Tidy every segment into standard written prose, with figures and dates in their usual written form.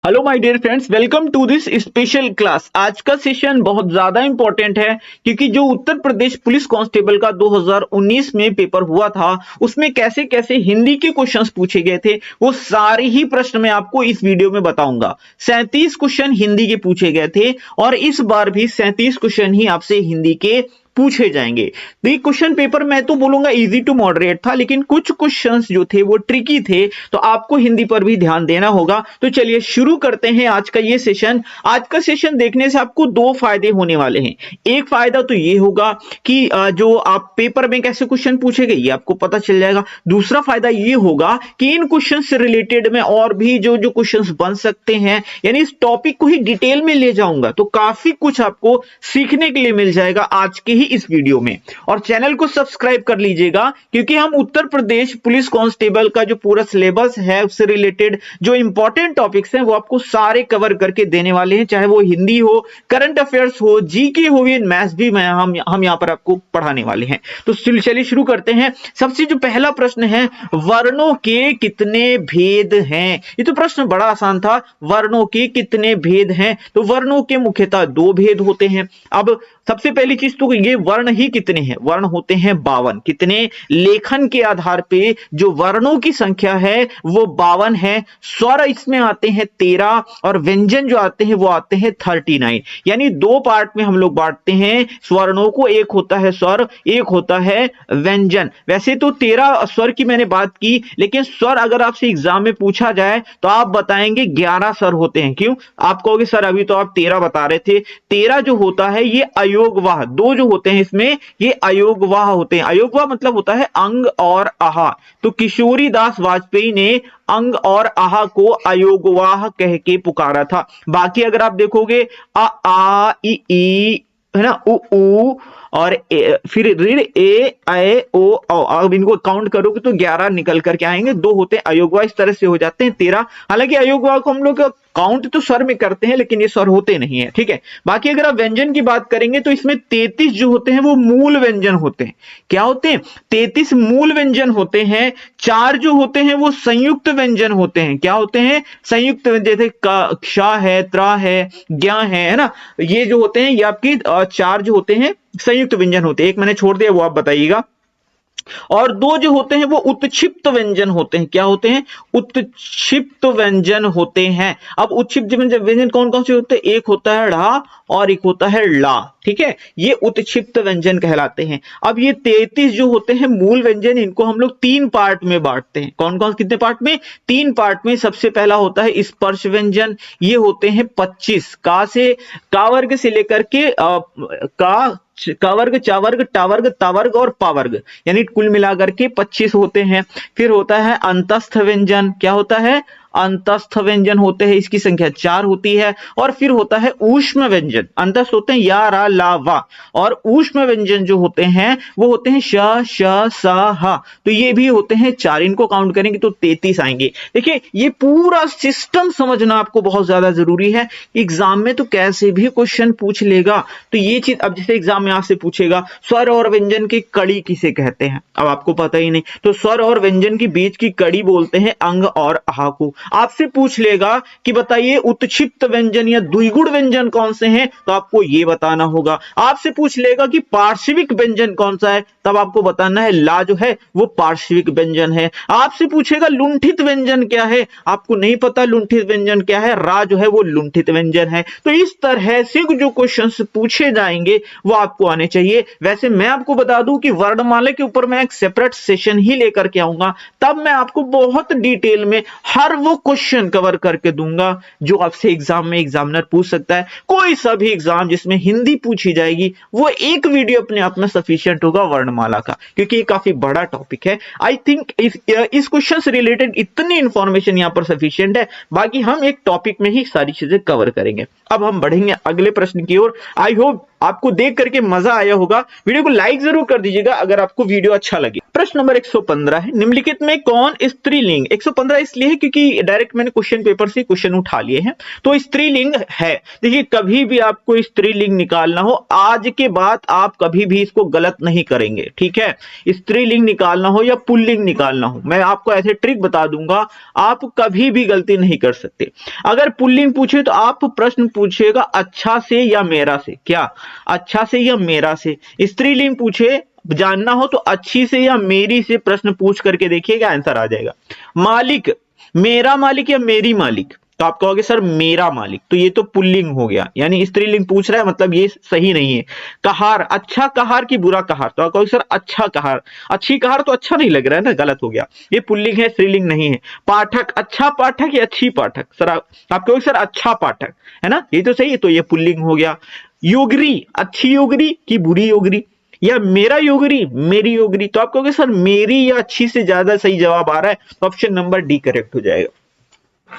Hello my dear friends, welcome to this special class. आज का session बहुत ज्यादा इंपॉर्टेंट है क्योंकि जो उत्तर प्रदेश पुलिस कांस्टेबल का 2019 में पेपर हुआ था उसमें कैसे कैसे हिंदी के क्वेश्चंस पूछे गए थे वो सारे ही प्रश्न मैं आपको इस वीडियो में बताऊंगा। 37 क्वेश्चन हिंदी के पूछे गए थे और इस बार भी 37 क्वेश्चन ही आपसे हिंदी के पूछे जाएंगे। तो ये क्वेश्चन पेपर मैं तो बोलूंगा इजी टू मॉडरेट था, लेकिन कुछ क्वेश्चंस जो थे वो ट्रिकी थे, तो आपको हिंदी पर भी ध्यान देना होगा। तो चलिए शुरू करते हैं आज का ये सेशन। आज का सेशन देखने से आपको दो फायदे होने वाले हैं। एक फायदा तो ये होगा कि जो आप पेपर में कैसे क्वेश्चन पूछेंगे ये आपको पता चल जाएगा। दूसरा फायदा ये होगा कि इन क्वेश्चन से रिलेटेड में और भी जो जो क्वेश्चंस बन सकते हैं, यानी इस टॉपिक को ही डिटेल में ले जाऊंगा, तो काफी कुछ आपको सीखने के लिए मिल जाएगा आज के ही इस वीडियो में। और चैनल को सब्सक्राइब कर लीजिएगा क्योंकि हम उत्तर प्रदेश पुलिस कांस्टेबल का जो पूरा सिलेबस है उससे रिलेटेड जो इंपॉर्टेंट टॉपिक्स हैं वो आपको सारे कवर करके देने वाले हैं, चाहे वो हिंदी हो, करंट अफेयर्स हो, जीके हो, मैथ्स भी हम यहां पर आपको पढ़ाने वाले हैं। तो चलिए शुरू करते हैं। सबसे जो पहला प्रश्न है, वर्णों के कितने भेद हैं? ये तो प्रश्न बड़ा आसान था। वर्णों के कितने भेद हैं? तो वर्णों के मुख्यतः दो भेद होते हैं। अब सबसे पहली चीज तो ये वर्ण ही कितने हैं? वर्ण होते हैं 52। कितने? लेखन के आधार पे जो वर्णों की संख्या है वो 52 है। स्वर इसमें आते हैं 13 और व्यंजन जो आते हैं वो आते हैं 39। यानी दो पार्ट में हम लोग बांटते हैं स्वर्णों को, एक होता है स्वर, एक होता है व्यंजन। वैसे तो 13 स्वर की मैंने बात की, लेकिन स्वर अगर आपसे एग्जाम में पूछा जाए तो आप बताएंगे 11 स्वर होते हैं। क्यों? आप कहोगे सर अभी तो आप 13 बता रहे थे। 13 जो होता है ये अयोगवाह, दो जो होते हैं इसमें ये अयोगवाह होते हैं। अयोगवाह मतलब होता है अंग और आहा। तो किशोरी दास वाजपेयी ने अंग और आहा को अयोगवाह कह के पुकारा था। बाकी अगर आप देखोगे आ ई है ना, उ और फिर ऋण ए ओ अब इनको काउंट करोगे तो 11 निकल करके आएंगे। दो होते हैं अयोगवाह, इस तरह से हो जाते हैं 13। हालांकि अयोगवाह को हम लोग काउंट तो स्वर में करते हैं लेकिन ये स्वर होते नहीं है, ठीक है। बाकी अगर आप व्यंजन की बात करेंगे तो इसमें 33 जो होते हैं वो मूल व्यंजन होते हैं। क्या होते हैं? 33 मूल व्यंजन होते हैं। 4 जो होते हैं वो संयुक्त व्यंजन होते हैं। क्या होते हैं? संयुक्त व्यंजन, जैसे क्ष है, त्र है, ज्ञ है ना, ये जो होते हैं ये आपकी 4 जो होते हैं संयुक्त व्यंजन होते हैं। एक मैंने छोड़ दिया वो आप बताइएगा। और दो जो होते हैं वो उत्क्षिप्त व्यंजन होते हैं। क्या होते हैं? उत्क्षिप्त व्यंजन होते हैं। अब उत्क्षिप्त व्यंजन कौन कौन से होते हैं? एक होता है ढ़ और एक होता है ला, ठीक है। ये उत्क्षिप्त व्यंजन कहलाते हैं। अब ये 33 जो होते हैं मूल व्यंजन, इनको हम लोग 3 पार्ट में बांटते हैं। कौन कौन कितने पार्ट में? 3 पार्ट में। सबसे पहला होता है स्पर्श व्यंजन, ये होते हैं 25। का वर्ग से लेकर के का वर्ग, चा वर्ग, टा वर्ग, ता वर्ग और पा वर्ग, यानी कुल मिलाकर के 25 होते हैं। फिर होता है अंतस्थ व्यंजन। क्या होता है? अंतस्थ व्यंजन होते हैं, इसकी संख्या 4 होती है। और फिर होता है ऊष्म व्यंजन। अंतस्थ होते हैं या, रा, ला, वा, और ऊष्म व्यंजन जो होते हैं वो होते हैं श, श, स, ह। तो ये भी होते हैं 4। इनको काउंट करेंगे तो 33 आएंगे। देखिए ये पूरा सिस्टम समझना आपको बहुत ज्यादा जरूरी है। एग्जाम में तो कैसे भी क्वेश्चन पूछ लेगा, तो ये चीज, अब जैसे एग्जाम में आपसे पूछेगा स्वर और व्यंजन की कड़ी किसे कहते हैं, अब आपको पता ही नहीं, तो स्वर और व्यंजन के बीच की कड़ी बोलते हैं अंग और आहा को। आपसे पूछ लेगा कि बताइए उत्क्षिप्त व्यंजन या द्विगुण व्यंजन कौन से हैं, तो आपको ये बताना होगा। आपसे पूछ लेगा कि पार्श्विक व्यंजन कौन सा है, तब आपको बताना है ला जो है वो पार्श्विक व्यंजन है। आपसे पूछेगा लुंठित व्यंजन क्या है, आपको नहीं पता लुंठित व्यंजन क्या है, रा जो है वो लुंठित व्यंजन है। तो इस तरह से जो क्वेश्चंस पूछे जाएंगे वो आपको आने चाहिए। वैसे मैं आपको बता दूं कि वर्णमाला के ऊपर मैं एक सेपरेट सेशन ही लेकर के आऊंगा, तब मैं आपको बहुत डिटेल में हर वो क्वेश्चन कवर करके दूंगा जो आपसे एग्जाम में एग्जामिनर पूछ सकता है। कोई सा भी एग्जाम जिसमें हिंदी पूछी जाएगी वो एक वीडियो अपने आप में सफिशिएंट होगा वर्णमाला का, क्योंकि ये काफी बड़ा टॉपिक है। आई थिंक इस क्वेश्चन से रिलेटेड इतनी इंफॉर्मेशन यहां पर सफिशिएंट है। बाकी हम एक टॉपिक में ही सारी चीजें कवर करेंगे। अब हम बढ़ेंगे अगले प्रश्न की ओर। आई होप आपको देख करके मजा आया होगा। वीडियो को लाइक जरूर कर दीजिएगा अगर आपको वीडियो अच्छा लगे। प्रश्न नंबर 115 है, निम्नलिखित में कौन स्त्रीलिंग, 115 इसलिए है क्योंकि डायरेक्ट मैंने क्वेश्चन पेपर से क्वेश्चन उठा लिए हैं, तो स्त्रीलिंग है। देखिए कभी भी आपको स्त्रीलिंग निकालना हो, आज के बाद आप कभी भी इसको गलत नहीं करेंगे, ठीक है। स्त्रीलिंग निकालना हो या पुल्लिंग निकालना हो, मैं आपको ऐसे ट्रिक बता दूंगा, आप कभी भी गलती नहीं कर सकते। अगर पुल्लिंग पूछे तो आप प्रश्न पूछिएगा अच्छा से या मेरा से, क्या अच्छा से या मेरा से। स्त्रीलिंग पूछे जानना हो तो अच्छी से या मेरी से प्रश्न पूछ करके देखिएगा, आंसर आ जाएगा। मालिक, मेरा मालिक या मेरी मालिक, तो आप कहोगे सर मेरा मालिक, तो ये तो पुल्लिंग हो गया, यानी स्त्रीलिंग पूछ रहा है, मतलब ये सही नहीं है। कहार, अच्छा कहार की बुरा कहार, तो आप कहोगे सर अच्छा कहार, अच्छी कहार तो अच्छा नहीं लग रहा है ना, गलत हो गया, ये पुल्लिंग है, स्त्रीलिंग नहीं है। पाठक, अच्छा पाठक या अच्छी पाठक, सर आप कहोगे सर अच्छा पाठक, है ना, ये तो सही है, तो ये पुल्लिंग हो गया। योगरी, अच्छी योगरी की बुरी योगरी, या मेरा योगरी मेरी योगरी, तो आप कहोगे सर मेरी या अच्छी से ज्यादा सही जवाब आ रहा है, तो ऑप्शन नंबर डी करेक्ट हो जाएगा।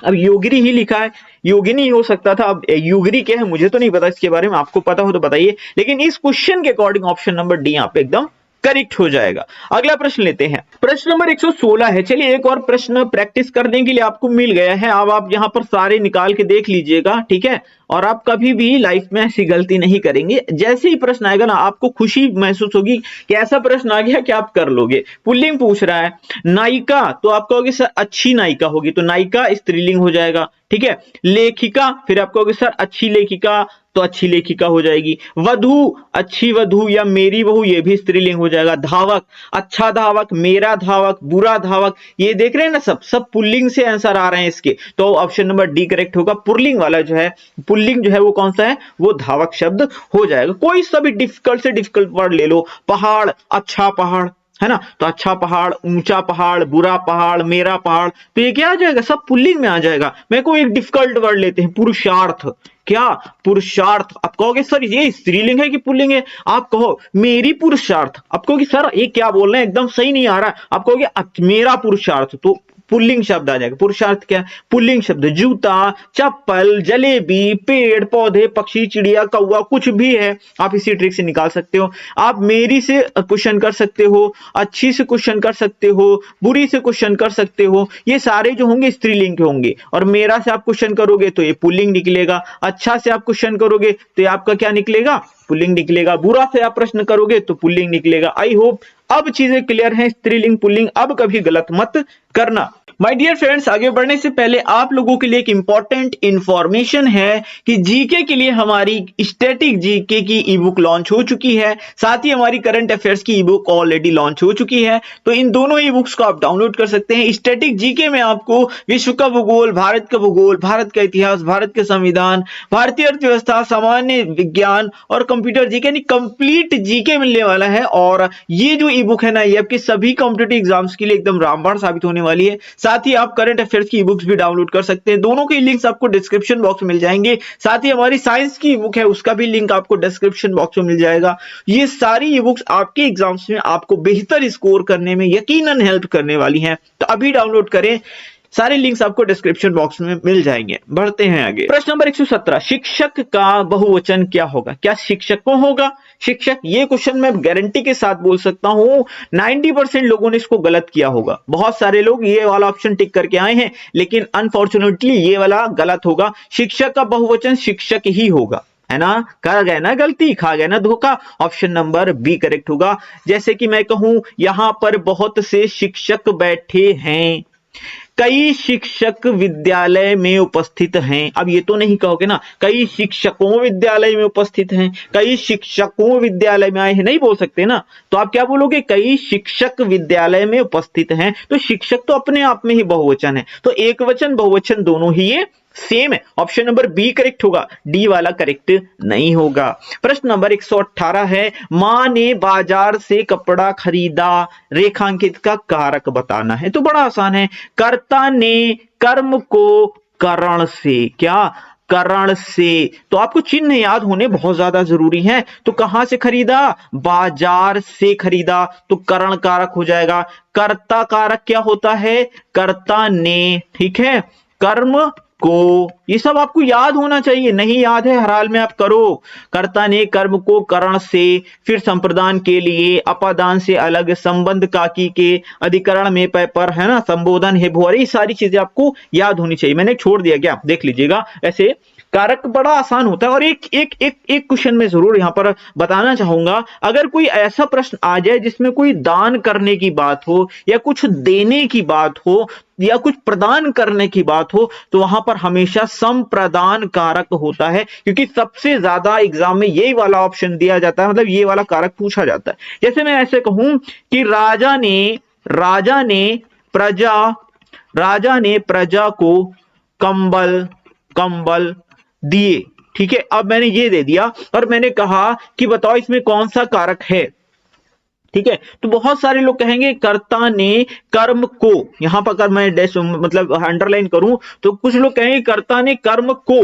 अब योगिनी ही लिखा है, योगिनी हो सकता था, अब योगिनी क्या है मुझे तो नहीं पता इसके बारे में, आपको पता हो तो बताइए, लेकिन इस क्वेश्चन के अकॉर्डिंग ऑप्शन नंबर डी यहाँ पे एकदम करेक्ट हो जाएगा। अगला प्रश्न लेते हैं, प्रश्न नंबर 116 है। चलिए एक और प्रश्न प्रैक्टिस करने के लिए आपको मिल गया है, अब आप यहाँ पर सारे निकाल के देख लीजिएगा, ठीक है, और आप कभी भी लाइफ में ऐसी गलती नहीं करेंगे। जैसे ही प्रश्न आएगा ना आपको खुशी महसूस होगी कि ऐसा प्रश्न आ गया कि आप कर लोगे। पुल्लिंग पूछ रहा है, नायिका, तो आप कहोगे सर अच्छी नायिका होगी, तो नायिका स्त्रीलिंग हो जाएगा, ठीक है। लेखिका, फिर आप कहोगे सर अच्छी लेखिका, तो अच्छी लेखिका हो जाएगी। वधू, अच्छी वधू या मेरी बहू, ये भी स्त्रीलिंग हो जाएगा। धावक, अच्छा धावक, मेरा धावक, बुरा धावक, ये देख रहे हैं ना, सब पुल्लिंग से आंसर आ रहे हैं इसके, तो ऑप्शन नंबर डी करेक्ट होगा। पुल्लिंग वाला जो है, पुल्लिंग जो है वो कौन सा है, वो धावक शब्द हो जाएगा। कोई सा भी डिफिकल्ट से डिफिकल्ट वर्ड ले लो, पहाड़, अच्छा पहाड़, है ना, तो अच्छा पहाड़, ऊंचा पहाड़, बुरा पहाड़, मेरा पहाड़, तो ये क्या आ जाएगा, सब पुल्लिंग में आ जाएगा। मैं को एक डिफिकल्ट वर्ड लेते हैं, पुरुषार्थ, क्या पुरुषार्थ, आप कहोगे सर ये स्त्रीलिंग है कि पुल्लिंग है, आप कहो मेरी पुरुषार्थ, आप कहोगे सर ये क्या बोल रहे हैं, एकदम सही नहीं आ रहा, आप कहोगे मेरा पुरुषार्थ, तो पुल्लिंग शब्द आ जाएगा। पुरुषार्थ क्या है, पुल्लिंग शब्द, जूता, चप्पल, जलेबी, पेड़ पौधे, पक्षी, चिड़िया, कौवा, कुछ भी है, आप इसी ट्रिक से निकाल सकते हो। आप मेरी से क्वेश्चन कर सकते हो, अच्छी से क्वेश्चन कर सकते हो, बुरी से क्वेश्चन कर सकते हो, ये सारे जो होंगे स्त्रीलिंग के होंगे। और मेरा से आप क्वेश्चन करोगे तो ये पुल्लिंग निकलेगा, अच्छा से आप क्वेश्चन करोगे तो ये आपका क्या निकलेगा, पुल्लिंग निकलेगा, बुरा से आप प्रश्न करोगे तो पुल्लिंग निकलेगा। आई होप अब चीजें क्लियर हैं, स्त्रीलिंग पुल्लिंग अब कभी गलत मत करना। माय डियर फ्रेंड्स, आगे बढ़ने से पहले आप लोगों के लिए एक इंपॉर्टेंट इंफॉर्मेशन है कि जीके के लिए हमारी स्टैटिक जीके की ई बुक लॉन्च हो चुकी है, साथ ही हमारी करंट अफेयर्स की ई बुक ऑलरेडी लॉन्च हो चुकी है, तो इन दोनों ई बुक्स को आप डाउनलोड कर सकते हैं। स्टैटिक जीके में आपको विश्व का भूगोल, भारत का भूगोल, भारत का इतिहास, भारत के संविधान, भारतीय अर्थव्यवस्था, सामान्य विज्ञान और कंप्यूटर जीके यानी कंप्लीट जीके मिलने वाला है। और ये जो ई बुक है ना, ये आपके सभी कॉम्पिटिटिव एग्जाम्स के लिए एकदम रामबाण साबित होने वाली है। साथ ही आप करंट अफेयर्स की बुक्स भी डाउनलोड कर सकते हैं, दोनों के लिंक्स आपको डिस्क्रिप्शन बॉक्स में मिल जाएंगे। साथ ही हमारी साइंस की बुक है, उसका भी लिंक आपको डिस्क्रिप्शन बॉक्स में मिल जाएगा। ये सारी ई बुक्स आपके एग्जाम्स में आपको बेहतर स्कोर करने में यकीनन हेल्प करने वाली हैं, तो अभी डाउनलोड करें, सारे लिंक्स आपको डिस्क्रिप्शन बॉक्स में मिल जाएंगे। बढ़ते हैं आगे, प्रश्न नंबर 117, शिक्षक का बहुवचन क्या होगा, क्या शिक्षकों होगा, शिक्षक, ये क्वेश्चन मैं गारंटी के साथ बोल सकता हूं 90% लोगों ने इसको गलत किया होगा। बहुत सारे लोग ये वाला ऑप्शन टिक करके आए हैं, लेकिन अनफॉर्चुनेटली ये वाला गलत होगा। शिक्षक का बहुवचन शिक्षक ही होगा, है ना, कर गए ना गलती, खा गए ना धोखा, ऑप्शन नंबर बी करेक्ट होगा। जैसे कि मैं कहूं यहां पर बहुत से शिक्षक बैठे हैं, कई शिक्षक विद्यालय में उपस्थित हैं। अब ये तो नहीं कहोगे ना कई शिक्षकों विद्यालय में उपस्थित हैं, कई शिक्षकों विद्यालय में आए हैं, नहीं बोल सकते ना, तो आप क्या बोलोगे, कई शिक्षक विद्यालय में उपस्थित हैं। तो शिक्षक तो अपने आप में ही बहुवचन है, तो एक वचन बहुवचन दोनों ही ये सेम है, ऑप्शन नंबर बी करेक्ट होगा, डी वाला करेक्ट नहीं होगा। प्रश्न नंबर 118 है, मां ने बाजार से कपड़ा खरीदा, रेखांकित का कारक बताना है। तो बड़ा आसान है, कर्ता ने कर्म को करण से, क्या करण से, तो आपको चिन्ह याद होने बहुत ज्यादा जरूरी है। तो कहां से खरीदा, बाजार से खरीदा, तो करण कारक हो जाएगा। कर्ता कारक क्या होता है, कर्ता ने, ठीक है, कर्म को, ये सब आपको याद होना चाहिए। नहीं याद है हर हाल में आप करो। कर्ता ने कर्म को करण से, फिर संप्रदान के लिए, अपादान से अलग, संबंध काकी के, अधिकरण में पर, है ना, संबोधन है भुअर, ये सारी चीजें आपको याद होनी चाहिए। मैंने छोड़ दिया क्या, देख लीजिएगा। ऐसे कारक बड़ा आसान होता है। और एक क्वेश्चन में जरूर यहां पर बताना चाहूंगा, अगर कोई ऐसा प्रश्न आ जाए जिसमें कोई दान करने की बात हो, या कुछ देने की बात हो, या कुछ प्रदान करने की बात हो, तो वहां पर हमेशा संप्रदान कारक होता है, क्योंकि सबसे ज्यादा एग्जाम में यही वाला ऑप्शन दिया जाता है, मतलब ये वाला कारक पूछा जाता है। जैसे मैं ऐसे कहूं कि राजा ने प्रजा को कंबल कंबल दिए, ठीक है। अब मैंने ये दे दिया और मैंने कहा कि बताओ इसमें कौन सा कारक है, ठीक है। तो बहुत सारे लोग कहेंगे कर्ता ने कर्म को, यहां पर अगर मैं डैश मतलब अंडरलाइन करूं तो कुछ लोग कहेंगे कर्ता ने कर्म को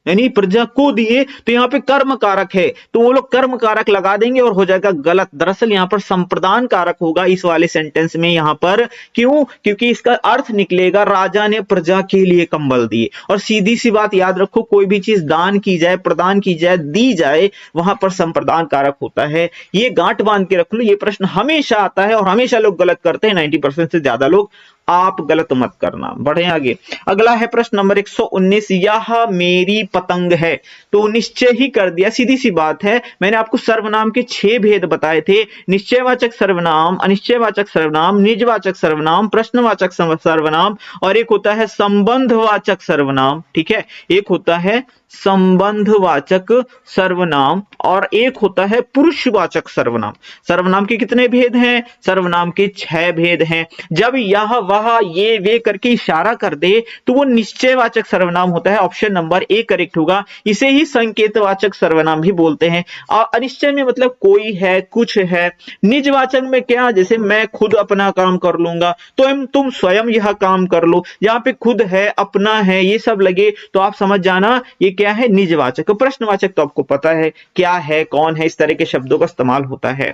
यानी प्रजा को दिए, तो यहां पे कर्म कारक है, तो वो लोग कर्म कारक लगा देंगे और हो जाएगा गलत। दरअसल यहां पर संप्रदान कारक होगा इस वाले सेंटेंस में। यहां पर क्यों, क्योंकि इसका अर्थ निकलेगा राजा ने प्रजा के लिए कंबल दिए। और सीधी सी बात याद रखो, कोई भी चीज दान की जाए, प्रदान की जाए, दी जाए, वहां पर संप्रदान कारक होता है। ये गांठ बांध के रख लो, ये प्रश्न हमेशा आता है और हमेशा लोग गलत करते हैं, 90% से ज्यादा लोग। आप गलत मत करना। बढ़े आगे। अगला है प्रश्न नंबर 119, यह मेरी पतंग है। तो निश्चय ही कर दिया, सीधी सी बात है। मैंने आपको सर्वनाम के 6 भेद बताए थे, निश्चयवाचक सर्वनाम, अनिश्चयवाचक सर्वनाम, निजवाचक सर्वनाम, प्रश्नवाचक सर्वनाम, और एक होता है संबंधवाचक सर्वनाम, ठीक है। एक होता है संबंधवाचक सर्वनाम और एक होता है पुरुषवाचक सर्वनाम। सर्वनाम के कितने भेद हैं? सर्वनाम के 6 भेद हैं। जब यह वह ये वे करके इशारा कर दे तो वो निश्चयवाचक सर्वनाम होता है। ऑप्शन नंबर ए करेक्ट होगा। इसे ही संकेतवाचक सर्वनाम भी बोलते हैं। और अनिश्चय में मतलब कोई है, कुछ है। निजवाचक में क्या, जैसे मैं खुद अपना काम कर लूंगा, तो तुम स्वयं यह काम कर लो। यहाँ पे खुद है, अपना है, ये सब लगे तो आप समझ जाना ये क्या है, निजवाचक। प्रश्नवाचक तो आपको पता है क्या है, कौन है, इस तरह के शब्दों का इस्तेमाल होता है।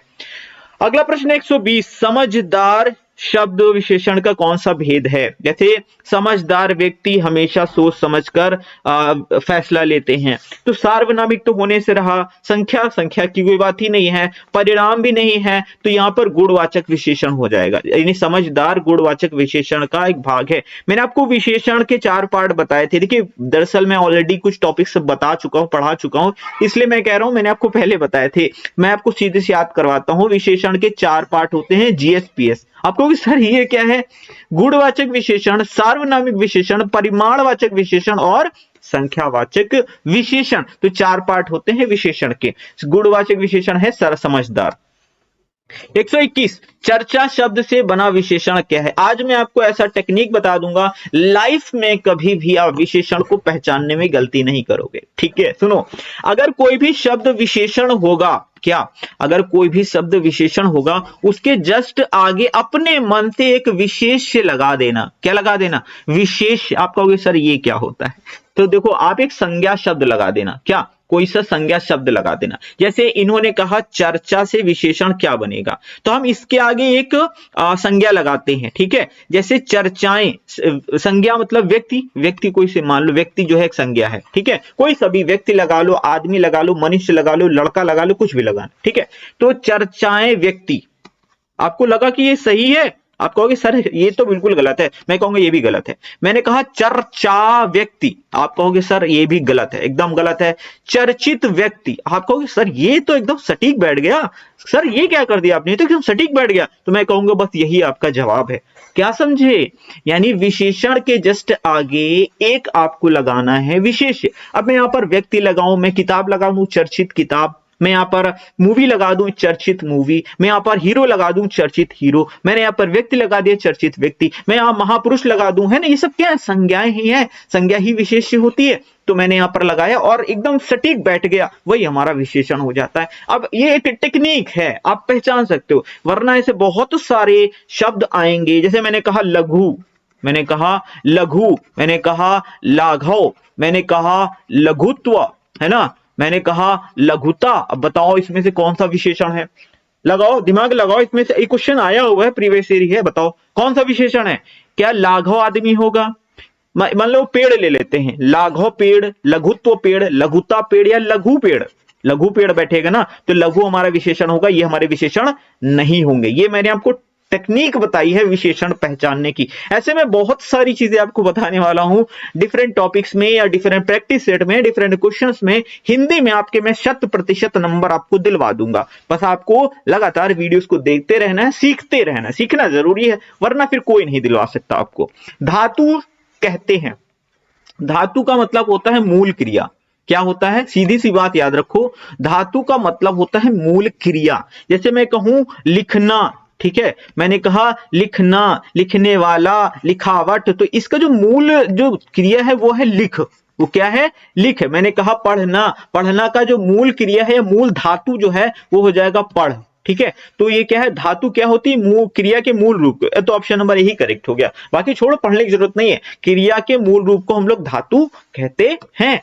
अगला प्रश्न 120, समझदार शब्द विशेषण का कौन सा भेद है? जैसे समझदार व्यक्ति हमेशा सोच समझकर फैसला लेते हैं, तो सार्वनामिक तो होने से रहा, संख्या की कोई बात ही नहीं है, परिणाम भी नहीं है, तो यहां पर गुणवाचक विशेषण हो जाएगा। यानी समझदार गुणवाचक विशेषण का एक भाग है। मैंने आपको विशेषण के 4 पार्ट बताए थे। देखिए दरअसल मैं ऑलरेडी कुछ टॉपिक्स बता चुका हूं, पढ़ा चुका हूं, इसलिए मैं कह रहा हूं मैंने आपको पहले बताए थे। मैं आपको सीधे से याद करवाता हूं। विशेषण के 4 पार्ट होते हैं, जीएसपीएस। आपको सर ये क्या है? गुणवाचक विशेषण, सार्वनामिक विशेषण, परिमाणवाचक विशेषण और संख्यावाचक विशेषण। तो 4 पार्ट होते हैं विशेषण के। गुणवाचक विशेषण है सर समझदार। 121, चर्चा शब्द से बना विशेषण क्या है? आज मैं आपको ऐसा टेक्निक बता दूंगा, लाइफ में कभी भी आप विशेषण को पहचानने में गलती नहीं करोगे, ठीक है। सुनो, अगर कोई भी शब्द विशेषण होगा, क्या, अगर कोई भी शब्द विशेषण होगा, उसके जस्ट आगे अपने मन से एक विशेष लगा देना। क्या लगा देना? विशेष। आप कहोगे सर ये क्या होता है? तो देखो, आप एक संज्ञा शब्द लगा देना। क्या? कोई सा संज्ञा शब्द लगा देना। जैसे इन्होंने कहा चर्चा से विशेषण क्या बनेगा, तो हम इसके आगे एक संज्ञा लगाते हैं, ठीक है। जैसे चर्चाएं, संज्ञा मतलब व्यक्ति कोई से, मान लो व्यक्ति जो है एक संज्ञा है, ठीक है। कोई सभी व्यक्ति लगा लो, आदमी लगा लो, मनुष्य लगा लो, लड़का लगा लो, कुछ भी लगाना, ठीक है। तो चर्चाएं व्यक्ति, आपको लगा कि ये सही है? आप कहोगे सर ये तो बिल्कुल गलत है। मैं कहूंगा ये भी गलत है। मैंने कहा चर्चा व्यक्ति, आप कहोगे सर ये भी गलत है, एकदम गलत है। चर्चित व्यक्ति, आप कहोगे सर ये तो एकदम सटीक बैठ गया, सर ये क्या कर दिया आपने, तो एकदम सटीक बैठ गया। तो मैं कहूंगा बस यही आपका जवाब है। क्या समझे? यानी विशेषण के जस्ट आगे एक आपको लगाना है विशेष। अब मैं यहां पर व्यक्ति लगाऊं, मैं किताब लगाऊं चर्चित किताब, मैं यहां पर मूवी लगा दूं चर्चित मूवी, मैं यहां पर हीरो लगा दूं चर्चित हीरो, मैंने यहां पर व्यक्ति लगा दिया चर्चित व्यक्ति, मैं यहां महापुरुष लगा दूं, है ना। ये सब क्या है? संज्ञाएं ही है, संज्ञा ही विशेष होती है। तो मैंने यहां पर लगाया और एकदम सटीक बैठ गया, वही हमारा विशेषण हो जाता है। अब ये एक टेक्निक है, आप पहचान सकते हो, वरना ऐसे बहुत सारे शब्द आएंगे। जैसे मैंने कहा लघु, मैंने कहा लघु, मैंने कहा लाघव, मैंने कहा लघुत्व, है ना, मैंने कहा लघुता। अब बताओ इसमें से कौन सा विशेषण है? लगाओ, दिमाग लगाओ, इसमें से एक क्वेश्चन आया हुआ है, प्रीवियस ईयर है, बताओ कौन सा विशेषण है? क्या लाघव आदमी होगा? मान लो पेड़ ले लेते हैं, लाघव पेड़, लघुत्व पेड़, लघुता पेड़ या लघु पेड़। लघु पेड़ बैठेगा ना तो लघु हमारा विशेषण होगा, ये हमारे विशेषण नहीं होंगे। ये मैंने आपको टेक्निक बताई है विशेषण पहचानने की। ऐसे में बहुत सारी चीजें आपको बताने वाला हूं डिफरेंट टॉपिक्स में या डिफरेंट प्रैक्टिस सेट में, डिफरेंट क्वेश्चंस में, हिंदी में आपके मैं 100% नंबर आपको दिलवा दूंगा। बस आपको लगातार वीडियोस को देखते रहना है, सीखते रहना है। सीखना जरूरी है वरना फिर कोई नहीं दिलवा सकता आपको। धातु कहते हैं, धातु का मतलब होता है मूल क्रिया। क्या होता है? सीधी सी बात याद रखो, धातु का मतलब होता है मूल क्रिया। जैसे मैं कहूं लिखना, ठीक है, मैंने कहा लिखना, लिखने वाला, लिखावट, तो इसका जो मूल जो क्रिया है वो है लिख। वो क्या है? लिख है। मैंने कहा पढ़ना, पढ़ना का जो मूल क्रिया है, मूल धातु जो है वो हो जाएगा पढ़। ठीक है, तो ये क्या है? धातु क्या होती है? मूल क्रिया के मूल रूप। तो ऑप्शन नंबर यही करेक्ट हो गया, बाकी छोड़ो, पढ़ने की जरूरत नहीं है। क्रिया के मूल रूप को हम लोग धातु कहते हैं।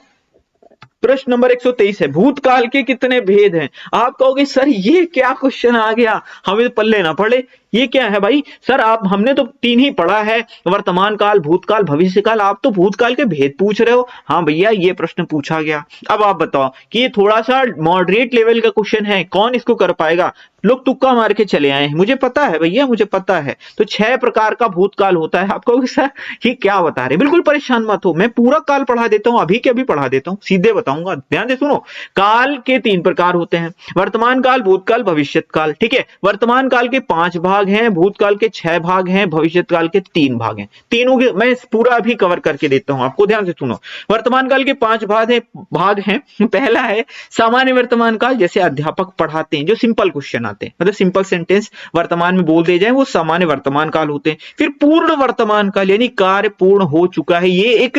प्रश्न नंबर 123 है, भूतकाल के कितने भेद हैं? आप कहोगे सर ये क्या क्वेश्चन आ गया, हमें तो पल्ले ना पड़े, ये क्या है भाई? सर आप, हमने तो 3 ही पढ़ा है, वर्तमान काल, भूतकाल, भविष्य काल, आप तो भूतकाल के भेद पूछ रहे हो। हाँ भैया, ये प्रश्न पूछा गया। अब आप बताओ कि ये थोड़ा सा मॉडरेट लेवल का क्वेश्चन है, कौन इसको कर पाएगा? लोग तुक्का मार के चले आए हैं, मुझे पता है भैया, मुझे पता है। तो 6 प्रकार का भूतकाल होता है। आप कहोगे सर ये क्या बता रहे? बिल्कुल परेशान मत हो, मैं पूरा काल पढ़ा देता हूं, अभी के अभी पढ़ा देता हूं, सीधे बताऊंगा, ध्यान से सुनो। काल के 3 प्रकार होते हैं, वर्तमान काल, भूतकाल, भविष्यत काल। ठीक है, वर्तमान काल के 5 भाग हैं, भूतकाल के 6 भाग हैं, भविष्यत काल के 3 भाग हैं। तीनों के मैं पूरा अभी कवर करके देता हूं आपको, ध्यान से सुनो। वर्तमान काल के 5 भाग हैं। पहला है सामान्य वर्तमान काल, जैसे अध्यापक पढ़ाते हैं, जो सिंपल क्वेश्चन आते हैं, मतलब सिंपल सेंटेंस वर्तमान में बोल दे जाए, वो सामान्य वर्तमान काल होते हैं। फिर पूर्ण वर्तमान काल, यानी कार्य पूर्ण हो चुका है, ये एक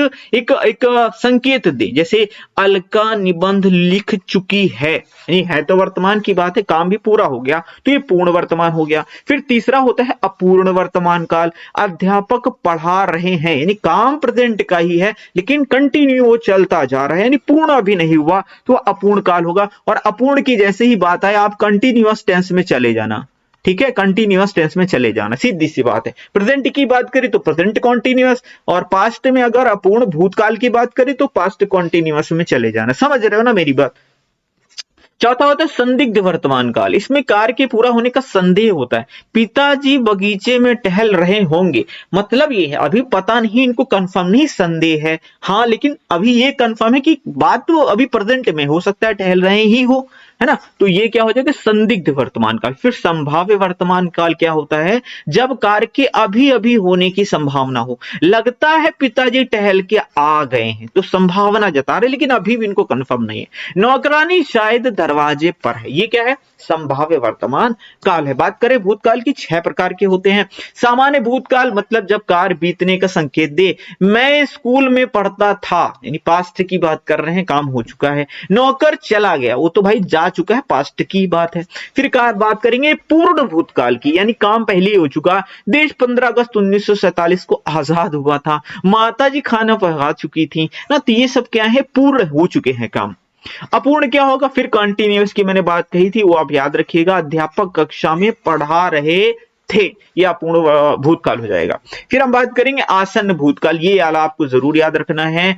संकेत दे, जैसे अलका निबंध लिख चुकी है, यानी है तो वर्तमान की बात है, काम भी पूरा हो गया, तो ये पूर्ण वर्तमान हो गया। फिर तीसरा होता है अपूर्ण वर्तमान काल, अध्यापक पढ़ा रहे हैं, यानी काम प्रेजेंट का ही है लेकिन कंटिन्यू वो चलता जा रहा है, यानी पूर्ण अभी नहीं हुआ, तो अपूर्ण काल होगा। और अपूर्ण की जैसे ही बात आए आप कंटिन्यूअस टेंस में चले जाना। ठीक है, कंटिन्यूअस टेंस में चले जाना, सीधी सी बात है। प्रेजेंट की बात करें तो प्रेजेंट कॉन्टिन्यूअस, और पास्ट में अगर अपूर्ण भूतकाल की बात करें तो पास्ट कॉन्टिन्यूअस में चले जाना। समझ रहे हो ना मेरी बात? चौथा होता है संदिग्ध वर्तमान काल, इसमें कार्य के पूरा होने का संदेह होता है। पिताजी बगीचे में टहल रहे होंगे, मतलब ये है अभी पता नहीं, इनको कंफर्म नहीं, संदेह है। हाँ, लेकिन अभी ये कंफर्म है कि बात तो अभी प्रेजेंट में हो सकता है टहल रहे ही हो, है ना? तो ये क्या हो जाएगा? संदिग्ध वर्तमान काल। फिर संभाव्य वर्तमान काल क्या होता है? जब कार्य के अभी अभी होने की संभावना हो, लगता है पिताजी टहल के आ गए हैं, तो संभावना जता रहे, लेकिन अभी भी इनको कंफर्म नहीं है। नौकरानी शायद दरवाजे पर है, ये क्या है? संभाव्य वर्तमान काल है। बात करें भूतकाल की, 6 प्रकार के होते हैं। सामान्य भूतकाल, मतलब जब कार्य बीतने का संकेत दे, मैं स्कूल में पढ़ता था, यानी पास्ट की बात कर रहे हैं, काम हो चुका है। नौकर चला गया, वो तो भाई जा चुका है, पास्ट की बात है। फिर बात करेंगे पूर्ण भूतकाल की, यानी काम पहले ही हो चुका। देश 15 अगस्त 1947 को आजाद हुआ था, माताजी खाना पका चुकी थी ना, तो ये सब क्या है? पूर्ण हो चुके हैं काम। अपूर्ण क्या होगा? फिर कंटिन्यूअस की मैंने बात कही थी, वो आप याद रखिएगा, अध्यापक कक्षा में पढ़ा रहे थे, यह अपूर्ण भूतकाल हो जाएगा। फिर हम बात करेंगे आसन्न भूतकाल, ये आपको जरूर याद रखना है,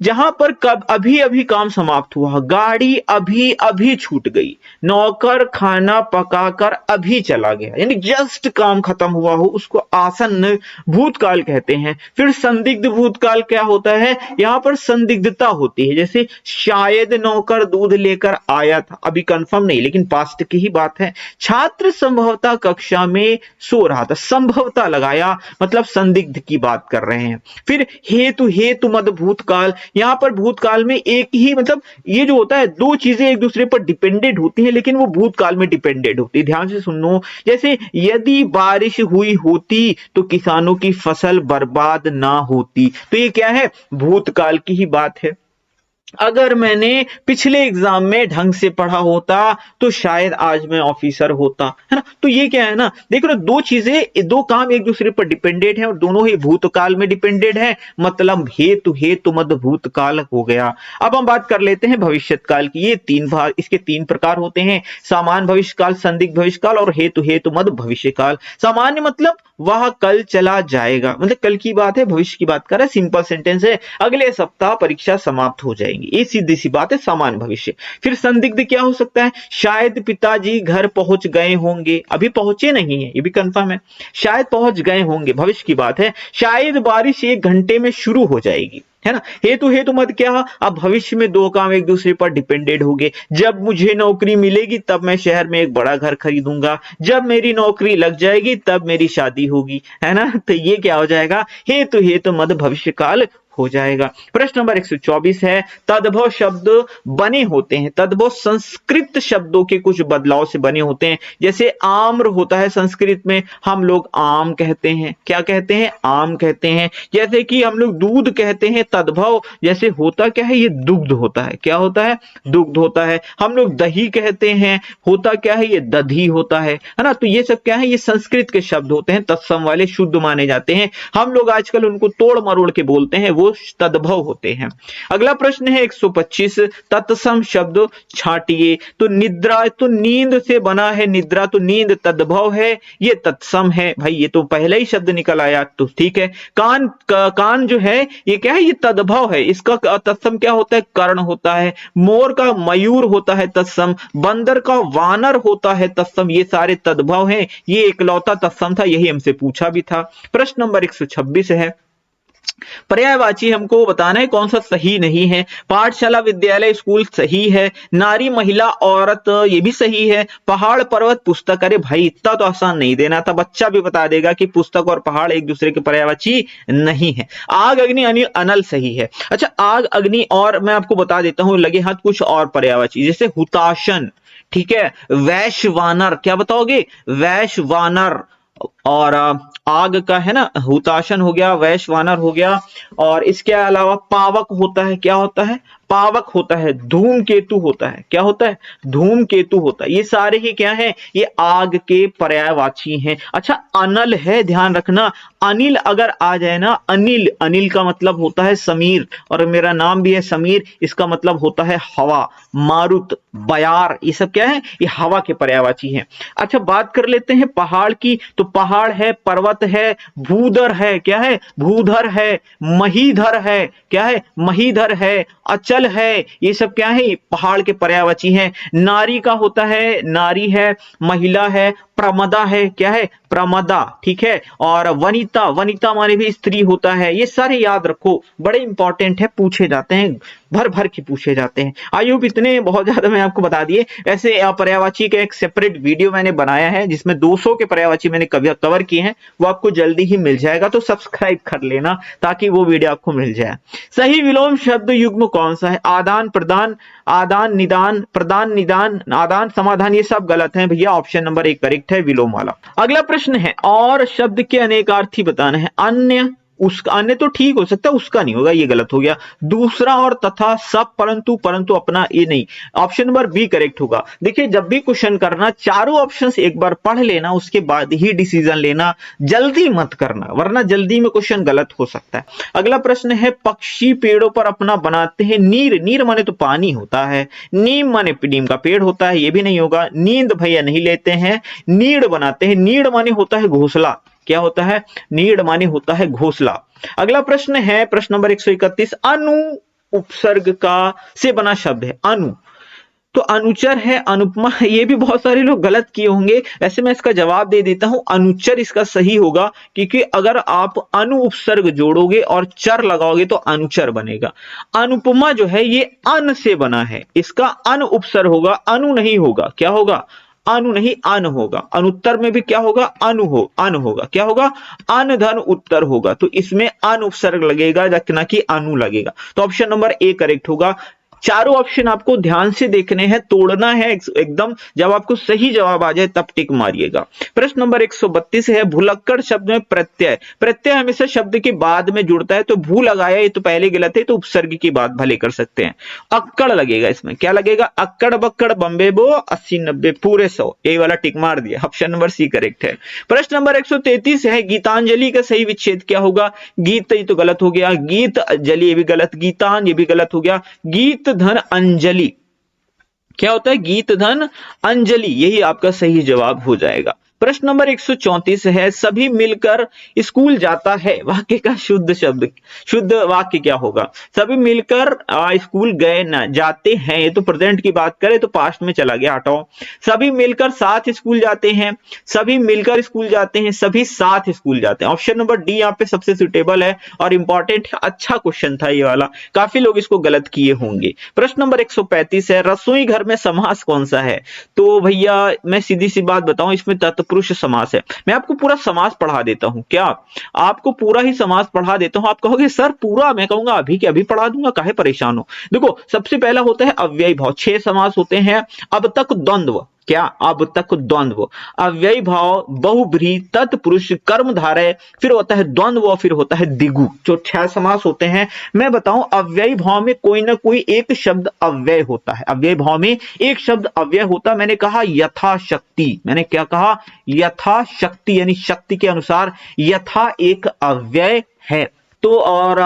जहां पर कब अभी अभी काम समाप्त हुआ, गाड़ी अभी अभी छूट गई, नौकर खाना पकाकर अभी चला गया, यानी जस्ट काम खत्म हुआ हो, उसको आसन्न भूतकाल कहते हैं। फिर संदिग्ध भूतकाल क्या होता है? यहां पर संदिग्धता होती है, जैसे शायद नौकर दूध लेकर आया था, अभी कंफर्म नहीं, लेकिन पास्ट की ही बात है। छात्र संभवतः कक्षा में सो रहा था, संभवतः लगाया, मतलब संदिग्ध की बात कर रहे हैं। फिर हेतु, हेतु मद भूतकाल, यहां पर भूतकाल में एक ही, मतलब ये जो होता है, 2 चीजें एक दूसरे पर डिपेंडेंट होती हैं, लेकिन वो भूतकाल में डिपेंडेंट होती है। ध्यान से सुनो, जैसे यदि बारिश हुई होती तो किसानों की फसल बर्बाद ना होती, तो ये क्या है? भूतकाल की ही बात है। अगर मैंने पिछले एग्जाम में ढंग से पढ़ा होता तो शायद आज मैं ऑफिसर होता, है ना। तो ये क्या है ना, देखो ना, दो चीजें, दो काम एक दूसरे पर डिपेंडेंट हैं और दोनों ही भूतकाल में डिपेंडेंट है, मतलब हेतु हेतु मद भूतकाल हो गया। अब हम बात कर लेते हैं भविष्यकाल की। ये तीन भाग, इसके तीन प्रकार होते हैं, सामान्य भविष्यकाल, संदिग्ध भविष्यकाल और हेतु हेतु मद भविष्यकाल। सामान्य मतलब वह कल चला जाएगा, मतलब कल की बात है, भविष्य की बात कर रहा है, सिंपल सेंटेंस है, अगले सप्ताह परीक्षा समाप्त हो जाएगी, ये सीधी सी बात है, सामान्य भविष्य। फिर संदिग्ध क्या हो सकता है, शायद पिताजी घर पहुंच गए होंगे, अभी पहुंचे नहीं है, ये भी कंफर्म है, शायद पहुंच गए होंगे, भविष्य की बात है। शायद बारिश 1 घंटे में शुरू हो जाएगी, है ना। हेतु हेतु मत क्या, अब भविष्य में दो काम एक दूसरे पर डिपेंडेंट होंगे। जब मुझे नौकरी मिलेगी तब मैं शहर में एक बड़ा घर खरीदूंगा, जब मेरी नौकरी लग जाएगी तब मेरी शादी होगी, है ना। तो ये क्या हो जाएगा, हेतु हेतु मद भविष्य काल हो जाएगा। प्रश्न नंबर 124 है, तद्भव शब्द बने होते हैं, तद्भव संस्कृत शब्दों के कुछ बदलाव से बने होते हैं। जैसे आम्र होता है, संस्कृत में हम लोग आम कहते हैं, क्या कहते हैं, आम कहते हैं। जैसे कि हम लोग दूध कहते हैं, तद्भव जैसे होता क्या है, ये दुग्ध होता है, क्या होता है, दुग्ध होता है। हम लोग दही कहते हैं, होता क्या है, ये दधी होता है ना। तो ये सब क्या है, ये संस्कृत के शब्द होते हैं, तत्सम वाले, शुद्ध माने जाते हैं। हम लोग आजकल उनको तोड़ मरोड़ के बोलते हैं, वो तद्भव होते हैं। अगला प्रश्न है 125, तत्सम शब्द छाटिए। तो निद्रा तो नींद से बना है, निद्रा तो नींद तद्भव है, ये तत्सम है। भाई ये तो पहला ही शब्द निकल आया, तो ठीक है। कान, कान जो है ये क्या है, ये तद्भव है, इसका तत्सम क्या होता है, कर्ण होता है। मोर का मयूर होता है तत्सम, बंदर का वानर होता है तत्सम, ये सारे तद्भव हैं। ये एकलौता तत्सम था, यही हमसे पूछा भी था। प्रश्न नंबर 126 है, पर्यायवाची हमको बताना है कौन सा सही नहीं है। पाठशाला, विद्यालय, स्कूल सही है। नारी, महिला, औरत ये भी सही है। पहाड़, पर्वत, पुस्तक, अरे भाई इतना तो आसान नहीं देना था, बच्चा भी बता देगा कि पुस्तक और पहाड़ एक दूसरे के पर्यायवाची नहीं है। आग, अग्नि, अनल सही है। अच्छा, आग, अग्नि और मैं आपको बता देता हूं लगे हाथ कुछ और पर्यायवाची, जैसे हुताशन, ठीक है, वैश्वानर, क्या बताओगे, वैश्वानर। और आग का है ना, हुताशन हो गया, वैश्वानर हो गया। और इसके अलावा पावक होता है, क्या होता है, पावक होता है। धूमकेतु होता है, क्या होता है, धूमकेतु होता है। ये सारे ही क्या है, ये आग के पर्यायवाची हैं। अच्छा, अनल है, ध्यान रखना, अनिल अगर आ जाए ना, अनिल, अनिल का मतलब होता है समीर, और मेरा नाम भी है समीर, इसका मतलब होता है हवा। मारुत, बयार, ये सब क्या है, ये हवा के पर्यायवाची हैं। अच्छा, बात कर लेते हैं पहाड़ की। तो पहाड़ है, पर्वत है, भूधर है, क्या है, भूधर है, महीधर है, क्या है, महीधर है, अचल है, ये सब क्या है, पहाड़ के पर्यायवाची हैं। नारी का होता है, नारी है, महिला है, प्रमदा है, क्या है, प्रमदा, ठीक है। और वनिता, वनिता माने भी स्त्री होता है। ये सारे याद रखो, बड़े इंपॉर्टेंट है, पूछे जाते हैं, भर भर के पूछे जाते हैं। आई होप इतने बहुत ज्यादा मैं आपको बता दिए। ऐसे पर्यायवाची का एक सेपरेट वीडियो मैंने बनाया है जिसमें 200 के पर्यायवाची मैंने कवर किए हैं, वो आपको जल्दी ही मिल जाएगा, तो सब्सक्राइब कर लेना ताकि वो वीडियो आपको मिल जाए। सही विलोम शब्द युग्म कौन सा है, आदान प्रदान, आदान निदान, प्रदान निदान, आदान समाधान, ये सब गलत है भैया, ऑप्शन नंबर 1 करेक्ट है, विलोम वाला। अगला प्रश्न है, और शब्द के अनेकार्थी बताना है। अन्य, उसका, अन्य तो ठीक हो सकता है, उसका नहीं होगा, ये गलत हो गया। दूसरा और तथा, सब, परंतु, परंतु अपना, ये नहीं, ऑप्शन नंबर बी करेक्ट होगा। देखिए जब भी क्वेश्चन करना, चारों ऑप्शंस एक बार पढ़ लेना, उसके बाद ही डिसीजन लेना, जल्दी मत करना, वरना जल्दी में क्वेश्चन गलत हो सकता है। अगला प्रश्न है, पक्षी पेड़ों पर अपना बनाते हैं नीर, नीर माने तो पानी होता है, नीम माने नीम का पेड़ होता है, ये भी नहीं होगा। नींद भैया नहीं लेते हैं, नीड़ बनाते हैं, नीड़ माने होता है घोंसला, क्या होता है, नीड़ माने होता है घोंसला। अगला प्रश्न है, प्रश्न नंबर 131, अनु उपसर्ग का से बना शब्द है, अनु, तो अनुचर है, अनुपमा, ये भी बहुत सारे लोग गलत किए होंगे, वैसे मैं इसका जवाब दे देता हूं, अनुचर इसका सही होगा, क्योंकि अगर आप अनु उपसर्ग जोड़ोगे और चर लगाओगे तो अनुचर बनेगा। अनुपमा जो है ये अन से बना है, इसका अन उपसर्ग होगा, अनु नहीं होगा, क्या होगा, अनु नहीं अन होगा। अनुत्तर में भी क्या होगा, अनु हो, अन होगा, क्या होगा, अन धन उत्तर होगा, तो इसमें अन उपसर्ग लगेगा, ना कि अनु लगेगा। तो ऑप्शन नंबर ए करेक्ट होगा, चारों ऑप्शन आपको ध्यान से देखने हैं, तोड़ना है एकदम, जब आपको सही जवाब आ जाए तब टिक मारिएगा। प्रश्न नंबर 132 है, भुलक्कड़ शब्द में प्रत्यय, प्रत्यय हमेशा शब्द के बाद में जुड़ता है, तो भू लगाया ये तो पहले गलत है, तो उपसर्ग की बात भले कर सकते हैं। अक्कड़ लगेगा इसमें, क्या लगेगा? अक्कड़ बक्कड़ बम्बे बो 80 90 पूरे 100, यही वाला टिक मार दिया, ऑप्शन नंबर सी करेक्ट है। प्रश्न नंबर 133 है, गीतांजलि का सही विच्छेद क्या होगा? गीत ये तो गलत हो गया, गीत अंजलि ये भी गलत, गीतान ये भी गलत हो गया, गीत धन अंजलि क्या होता है? गीत धन अंजलि, यही आपका सही जवाब हो जाएगा। प्रश्न नंबर 134 है, सभी मिलकर स्कूल जाता है, वाक्य का शुद्ध शब्द, शुद्ध वाक्य क्या होगा? सभी मिलकर स्कूल गए ना, जाते हैं ये तो प्रेजेंट की बात करें तो पास्ट में चला गया, हटाओ। सभी मिलकर साथ स्कूल जाते हैं, सभी मिलकर स्कूल जाते हैं, सभी साथ स्कूल जाते हैं। ऑप्शन नंबर डी यहाँ पे सबसे सुटेबल है और इंपॉर्टेंट है, अच्छा क्वेश्चन था ये वाला, काफी लोग इसको गलत किए होंगे। प्रश्न नंबर 135 है, रसोई घर में समास कौन सा है? तो भैया मैं सीधी सी बात बताऊं, इसमें तत्पुरुष समास है। मैं आपको पूरा समास पढ़ा देता हूं, क्या आपको पूरा ही समास पढ़ा देता हूं? आप कहोगे सर पूरा, मैं कहूंगा अभी के अभी पढ़ा दूंगा, काहे परेशान हो। देखो सबसे पहला होता है अव्ययी भाव, 6 समास होते हैं। अब तक द्वंद्व, क्या? अब तक द्वंद्व, अव्ययी भाव, बहुब्रीहि, तत्पुरुष, कर्मधारय, फिर होता है द्वंद्व और फिर होता है द्विगु, जो 6 समास होते हैं। मैं बताऊं अव्ययी भाव में कोई ना कोई एक शब्द अव्यय होता है, अव्ययी भाव में एक शब्द अव्यय होता है। मैंने कहा यथाशक्ति, मैंने क्या कहा? यथाशक्ति, यानी शक्ति के अनुसार, यथा एक अव्यय है। तो और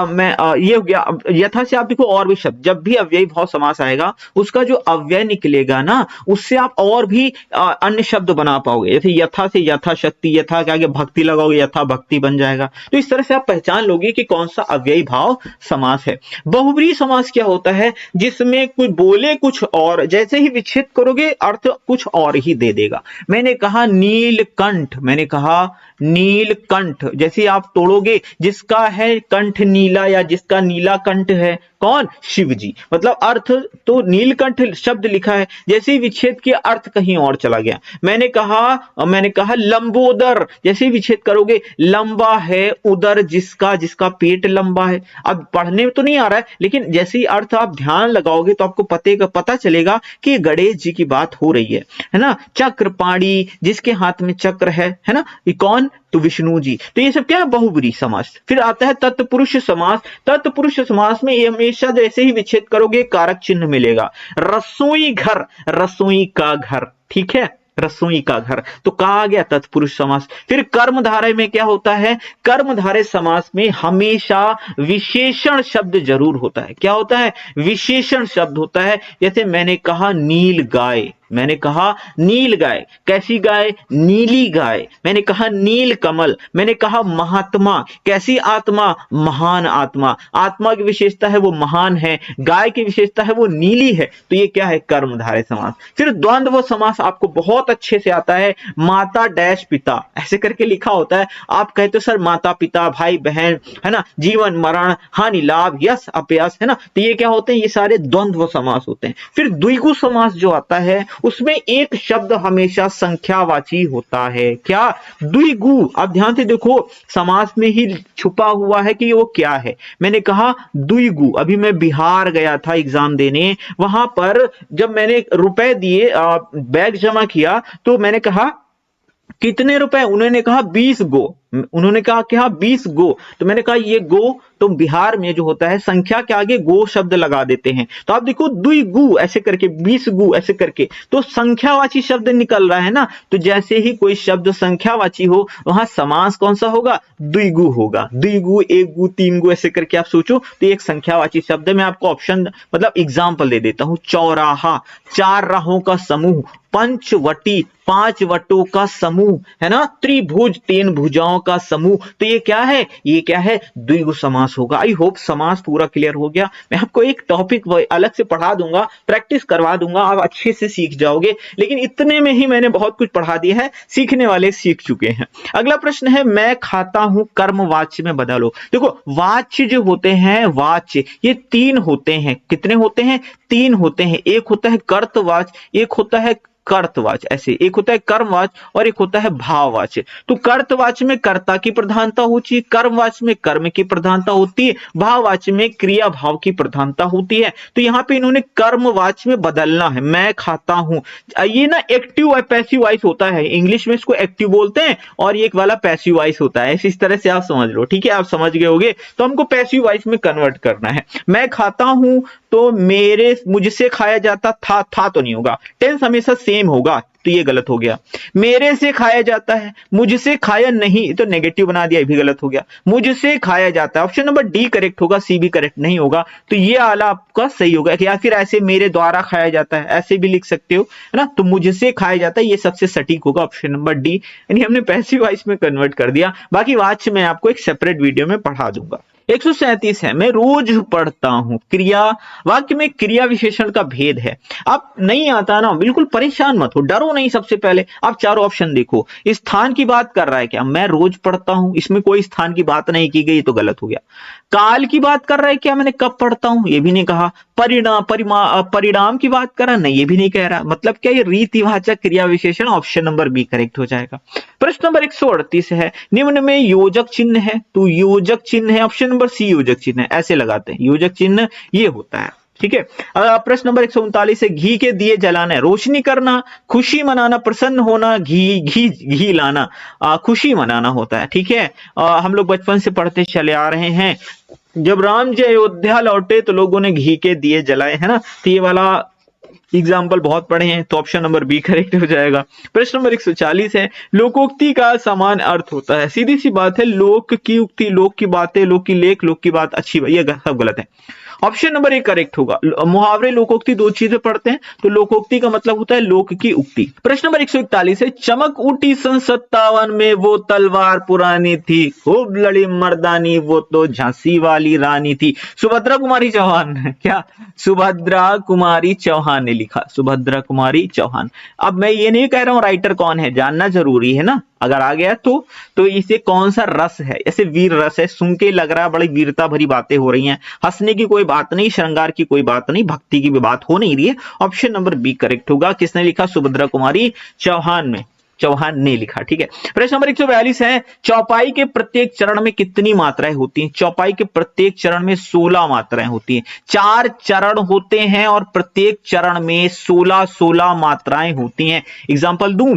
ये हो गया। यथा से आप देखो और भी शब्द, जब भी अव्ययी भाव समास आएगा उसका जो अव्यय निकलेगा ना, उससे आप और भी अन्य शब्द बना पाओगे। जैसे यथा से यथाशक्ति, यथा के आगे भक्ति लगाओगे, यथा भक्ति बन जाएगा। तो इस तरह से आप पहचान लोगे कि कौन सा अव्ययी भाव समास है। बहुब्रीहि समास क्या होता है? जिसमें कोई बोले कुछ और, जैसे ही विच्छेद करोगे अर्थ कुछ और ही दे देगा। मैंने कहा नीलकंठ, मैंने कहा नीलकंठ, जैसे आप तोड़ोगे जिसका है कंठ नीला या जिसका नीला कंठ है, कौन? शिव जी। मतलब अर्थ तो नीलकंठ शब्द लिखा है, जैसे ही विच्छेद किया अर्थ कहीं और चला गया। मैंने कहा लंबोदर, जैसे ही विच्छेद करोगे लंबा है उदर जिसका, जिसका पेट लंबा है। अब पढ़ने में तो नहीं आ रहा है, लेकिन जैसे ही अर्थ आप ध्यान लगाओगे तो आपको पता चलेगा कि गणेश जी की बात हो रही है ना। चक्रपाणी, जिसके हाथ में चक्र है ना, ये कौन? तो विष्णु जी। तो ये सब क्या है? बहुब्रीहि समास। फिर आता है तत्पुरुष समास। तत्पुरुष समास में ये हमेशा जैसे ही विच्छेद करोगे कारक चिन्ह मिलेगा। रसोई घर, रसोई का घर, ठीक है, रसोई का घर, तो कहा आ गया तत्पुरुष समास। फिर कर्मधारय में क्या होता है? कर्मधारय समास में हमेशा विशेषण शब्द जरूर होता है। क्या होता है? विशेषण शब्द होता है। जैसे मैंने कहा नील गाय, मैंने कहा नील गाय, कैसी गाय? नीली गाय। मैंने कहा नील कमल, मैंने कहा महात्मा, कैसी आत्मा? महान आत्मा। आत्मा की विशेषता है वो महान है, गाय की विशेषता है वो नीली है। तो ये क्या है? कर्मधारय समास। फिर द्वंद्व समास आपको बहुत अच्छे से आता है। माता डैश पिता, ऐसे करके लिखा होता है। आप कहते हो सर माता पिता, भाई बहन, है ना, जीवन मरण, हानि लाभ, यश अपयश, है ना। तो ये क्या होते हैं? ये सारे द्वंद्व समास होते हैं। फिर द्विगु समास जो आता है उसमें एक शब्द हमेशा संख्यावाची होता है। क्या? द्विगु। अब ध्यान से देखो, समास में ही छुपा हुआ है कि वो क्या है। मैंने कहा द्विगु। अभी मैं बिहार गया था एग्जाम देने, वहां पर जब मैंने रुपए दिए, बैग जमा किया, तो मैंने कहा कितने रुपए? उन्होंने कहा 20 गो। उन्होंने कहा क्या? 20 गो। तो मैंने कहा ये गो तो बिहार में जो होता है संख्या के आगे गो शब्द लगा देते हैं। तो आप देखो द्विगु ऐसे करके, 20 गु ऐसे करके, तो संख्यावाची शब्द निकल रहा है ना। तो जैसे ही कोई शब्द संख्यावाची हो वहां समास कौन सा होगा? द्विगु होगा। द्विगु, एक गु, तीन गु ऐसे करके आप सोचो तो एक संख्यावाची शब्द। मैं आपको ऑप्शन मतलब एग्जाम्पल दे देता हूं। चौराहा, 4 राहों का समूह। पंचवटी, 5 वटों का समूह, है ना। त्रिभुज, 3 भुजाओं का समूह। तो ये क्या है? ये क्या है? द्विगु समास होगा। आई होप समास पूरा क्लियर हो गया। मैं आपको एक टॉपिक अलग से पढ़ा दूंगा, प्रैक्टिस करवा दूंगा, आप अच्छे से सीख जाओगे। लेकिन इतने में ही मैंने बहुत कुछ पढ़ा दिया है, सीखने वाले सीख चुके हैं। अगला प्रश्न है, मैं खाता हूं कर्म वाच्य में बदलो। देखो वाच्य जो होते हैं, वाच्य ये 3 होते हैं। कितने होते हैं? 3 होते हैं। एक होता है कर्तवाच्य, एक होता है कर्तवाच्य, ऐसे एक होता है कर्मवाच्य और एक होता है भाववाच्य। तो कर्तवाच्य में कर्ता की प्रधानता होती है, कर्मवाच्य में कर्म की प्रधानता होती है, भाववाच्य में क्रिया भाव की प्रधानता होती है। तो यहाँ पे इन्होंने कर्मवाच्य में बदलना है, मैं खाता हूं। ये ना एक्टिव और पैसिव वॉइस होता है, इंग्लिश में इसको एक्टिव बोलते हैं और ये एक वाला पैसिव वॉइस होता है। इस तरह से आप समझ लो, ठीक है, आप समझ गए होगे। तो हमको पैसिव वॉइस में कन्वर्ट करना है। मैं खाता हूं तो मुझसे खाया जाता था तो नहीं होगा, टेंस हमेशा सेम होगा, तो ये गलत हो गया। मेरे से खाया जाता है, मुझसे खाया नहीं, तो नेगेटिव बना दिया, ये भी गलत हो गया। मुझसे खाया जाता है, ऑप्शन नंबर डी करेक्ट होगा, सी भी करेक्ट नहीं होगा। तो ये वाला आपका सही होगा। या फिर ऐसे मेरे द्वारा खाया जाता है, ऐसे भी लिख सकते हो, है ना। तो मुझसे खाया जाता है, ये सबसे सटीक होगा, ऑप्शन नंबर डी। यानी हमने पैसिव वॉइस में कन्वर्ट कर दिया। बाकी वाच्य मैं आपको एक सेपरेट वीडियो में पढ़ा दूंगा। 137 है, मैं रोज पढ़ता हूं। क्रिया वाक्य में क्रिया विशेषण का भेद है। आप नहीं आता ना, बिल्कुल परेशान मत हो, डरो नहीं। सबसे पहले आप चारों ऑप्शन देखो, स्थान की बात कर रहा है क्या, मैं रोज पढ़ता हूं, इसमें कोई स्थान की बात नहीं की गई, तो गलत हो गया। काल की बात कर रहा है क्या, मैंने कब पढ़ता हूं, ये भी नहीं कहा। परिणाम की बात कर रहा, नहीं, ये भी नहीं कह रहा। मतलब क्या, ये रीतिवाचक क्रिया विशेषण, ऑप्शन नंबर बी करेक्ट हो जाएगा। प्रश्न नंबर 138 है, निम्न में योजक चिन्ह है, तो योजक चिन्ह है, ऑप्शन नंबर सी योजक चिन्ह है। ऐसे लगाते हैं, योजक चिन्ह ये होता है, ठीक है। प्रश्न नंबर 139 है, घी के दिए जलाना, रोशनी करना, खुशी मनाना, प्रसन्न होना, घी लाना, खुशी मनाना होता है, ठीक है। हम लोग बचपन से पढ़ते चले आ रहे हैं, जब राम जी अयोध्या लौटे तो लोगों ने घी के दिए जलाए, है ना। तो ये वाला एग्जाम्पल बहुत पढ़े हैं, तो ऑप्शन नंबर बी करेक्ट हो जाएगा। प्रश्न नंबर 140 है, लोकोक्ति का समान अर्थ होता है। सीधी सी बात है, लोक की उक्ति, लोक की बातें, लोक की लेख, लोक की बात अच्छी, ये सब गलत है। ऑप्शन नंबर ए करेक्ट होगा। मुहावरे लोकोक्ति दो चीजें पढ़ते हैं, तो लोकोक्ति का मतलब होता है लोक की उक्ति। प्रश्न नंबर 141 है, चमक उठी सन 57 में वो तलवार पुरानी थी, खूब लड़ी मर्दानी वो तो झांसी वाली रानी थी। सुभद्रा कुमारी चौहान, क्या सुभद्रा कुमारी चौहान ने लिखा, सुभद्रा कुमारी चौहान। अब मैं ये नहीं कह रहा हूं राइटर कौन है, जानना जरूरी है ना, अगर आ गया तो इसे कौन सा रस है, ऐसे वीर रस है, सुन के लग रहा है बड़ी वीरता भरी बातें हो रही हैं, हंसने की कोई बात नहीं, श्रृंगार की कोई बात नहीं, भक्ति की भी बात हो नहीं रही है। ऑप्शन नंबर बी करेक्ट होगा। किसने लिखा, सुभद्रा कुमारी चौहान ने लिखा, ठीक है। प्रश्न नंबर 142 है, चौपाई के प्रत्येक चरण में कितनी मात्राएं होती हैं। चौपाई के प्रत्येक चरण में 16 मात्राएं होती हैं। 4 चरण होते हैं और प्रत्येक चरण में 16 मात्राएं होती हैं। एग्जांपल दूं,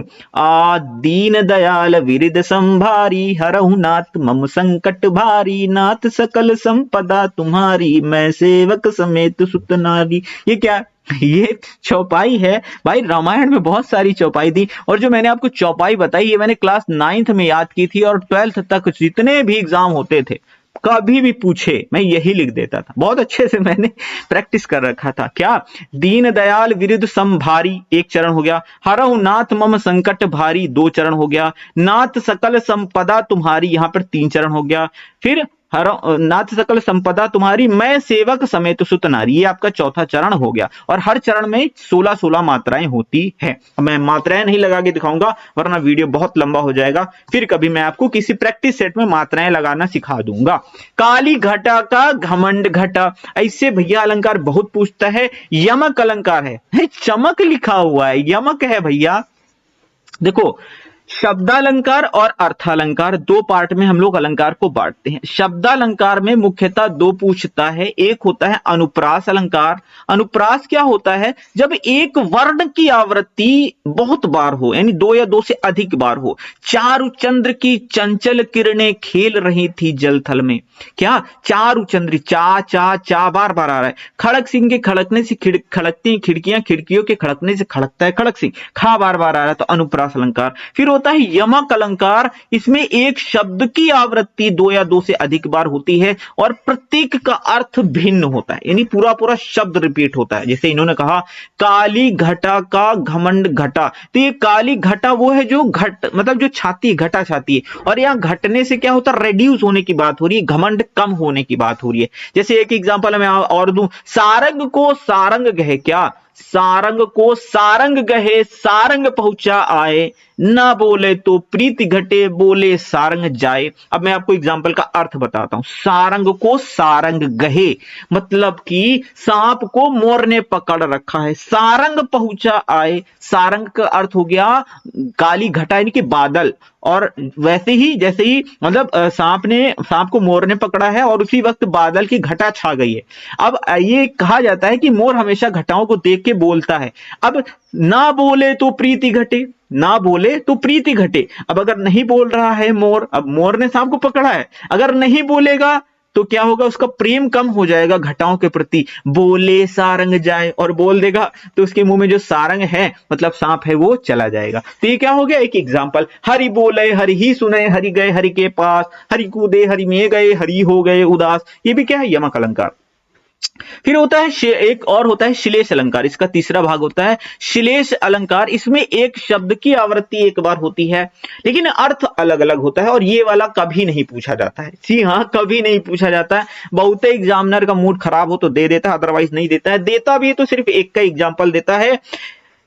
दीन दयाल विरिद संभारी, हरहु नाथ मम संकट भारी, नाथ सकल संपदा तुम्हारी, मैं सेवक समेत सुत नारी। ये क्या, ये चौपाई है भाई। रामायण में बहुत सारी चौपाई थी, और जो मैंने आपको चौपाई बताई ये मैंने क्लास 9th में याद की थी, और 12th तक जितने भी एग्जाम होते थे कभी भी पूछे मैं यही लिख देता था, बहुत अच्छे से मैंने प्रैक्टिस कर रखा था। क्या, दीन दयाल विरुद्ध संभारी एक चरण हो गया, हरहु नाथ मम संकट भारी 2 चरण हो गया, नाथ सकल संपदा तुम्हारी यहां पर 3 चरण हो गया, फिर नाथ सकल संपदा तुम्हारी, मैं सेवक समेत सुत नारी, ये आपका 4था चरण हो गया। और हर चरण में 16 मात्राएं होती है। मैं मात्राएं नहीं लगा के दिखाऊंगा वरना वीडियो बहुत लंबा हो जाएगा, फिर कभी मैं आपको किसी प्रैक्टिस सेट में मात्राएं लगाना सिखा दूंगा। काली घटा का घमंड घटा, ऐसे भैया अलंकार बहुत पूछता है। यमक अलंकार है, चमक लिखा हुआ है, यमक है भैया। देखो, शब्दालंकार और अर्थालंकार 2 पार्ट में हम लोग अलंकार को बांटते हैं। शब्दालंकार में मुख्यतः 2 पूछता है, एक होता है अनुप्रास अलंकार। अनुप्रास क्या होता है, जब एक वर्ण की आवृत्ति बहुत बार हो, यानी 2 या 2 से अधिक बार हो। चारु चंद्र की चंचल किरणें खेल रही थी जल थल में, क्या, चारु चंद्र, चा बार बार आ रहा है। खड़क सिंह के खड़कने से खड़कती खिड़कियां, खिड़कियों के खड़कने से खड़कता है खड़क सिंह, खा बार बार आ रहा है, तो अनुप्रास अलंकार। फिर होता है यमक अलंकार, इसमें एक शब्द की आवृत्ति 2 या 2 से अधिक बार होती है और प्रत्येक का अर्थ भिन्न होता है, यानी पूरा पूरा शब्द रिपीट होता है। जैसे इन्होंने कहा काली घटा का घमंड घटा, तो ये काली घटा वो है जो घट मतलब जो छाती, घटा छाती है, और यहां घटने से क्या होता है, रेड्यूस होने की बात हो रही है, घमंड कम होने की बात हो रही है। जैसे एक एग्जांपल मैं और दूं, सारंग को सारंग कहे, क्या, सारंग को सारंग गहे सारंग पहुंचा आए, ना बोले तो प्रीति घटे बोले सारंग जाए। अब मैं आपको एग्जाम्पल का अर्थ बताता हूं। सारंग को सारंग गहे मतलब कि सांप को मोर ने पकड़ रखा है। सारंग पहुंचा आए, सारंग का अर्थ हो गया काली घटा यानी कि बादल। और वैसे ही जैसे ही मतलब सांप को मोर ने पकड़ा है और उसी वक्त बादल की घटा छा गई है। अब ये कहा जाता है कि मोर हमेशा घटाओं को देख के बोलता है। अब ना बोले तो प्रीति घटे, ना बोले तो प्रीति घटे। अब अगर नहीं बोल रहा है मोर, अब मोर ने सांप को पकड़ा है, अगर नहीं बोलेगा तो क्या होगा, उसका प्रेम कम हो जाएगा घटाओं के प्रति। बोले सारंग जाए, और बोल देगा तो उसके मुंह में जो सारंग है मतलब सांप है वो चला जाएगा। तो ये क्या हो गया, एक एग्जांपल। हरि बोले हरि ही सुने, हरि गए हरि के पास, हरि कूदे हरि में गए, हरि हो गए उदास। ये भी क्या है, यमक अलंकार। फिर होता है एक और होता है श्लेष अलंकार। इसका तीसरा भाग होता है श्लेष अलंकार। इसमें एक शब्द की आवृत्ति एक बार होती है लेकिन अर्थ अलग अलग होता है, और ये वाला कभी नहीं पूछा जाता है। जी हाँ, कभी नहीं पूछा जाता है। बहुत एग्जामिनर का मूड खराब हो तो दे देता है, अदरवाइज नहीं देता है। देता भी है तो सिर्फ एक का एग्जाम्पल देता है।